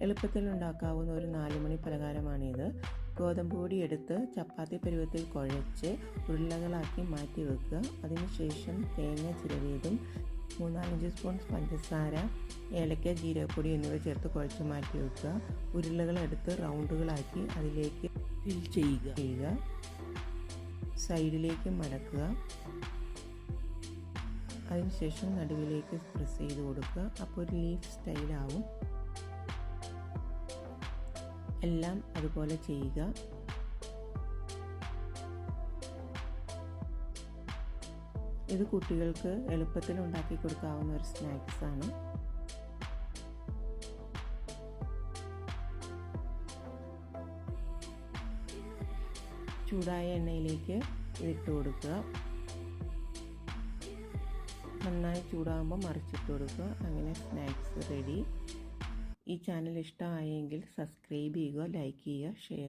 എളുപ്പത്തിൽ ഉണ്ടാക്കാവുന്ന ഒരു 4 മണി പലഹാരമാണിത്. ഗോതമ്പ് പൊടി എടുത്ത് ചപ്പാത്തി പരുവത്തിൽ കുഴച്ച് ഉരുളകളാക്കി മാറ്റി വെക്കുക. അതിനുശേഷം തേങ്ങ ചിരവിയതും 3-4 സ്പൂൺ പഞ്ചസാര, ഏലക്ക, ജീരകപ്പൊടി എന്നിവ ചേർത്ത് കുഴച്ച് മാറ്റി വെക്കുക. ഉരുളകളെടുത്ത് റൗണ്ടുകളാക്കി അതിലേക്ക് ഫിൽ ചെയ്യുക. സൈഡിലേക്ക് മടക്കുക. അതിനുശേഷം നടുവിലേക്ക് പ്രസ് ചെയ്ത് കൊടുക്കുക. അപ്പോൾ ഒരു ലീഫ് സ്റ്റൈലാവും. എല്ലാം അതുപോലെ ചെയ്യുക. ഇത് കുട്ടികൾക്ക് എളുപ്പത്തിൽ ഉണ്ടാക്കി കൊടുക്കാവുന്ന ഒരു സ്നാക്സാണ്. ചൂടായ എണ്ണയിലേക്ക് ഇതിട്ട് കൊടുക്കുക. നന്നായി ചൂടാകുമ്പോൾ മറിച്ചിട്ട് കൊടുക്കുക. അങ്ങനെ സ്നാക്സ് റെഡി. ഈ ചാനൽ ഇഷ്ടമായെങ്കിൽ സബ്സ്ക്രൈബ് ചെയ്യുക, ലൈക്ക് ചെയ്യുക, ഷെയർ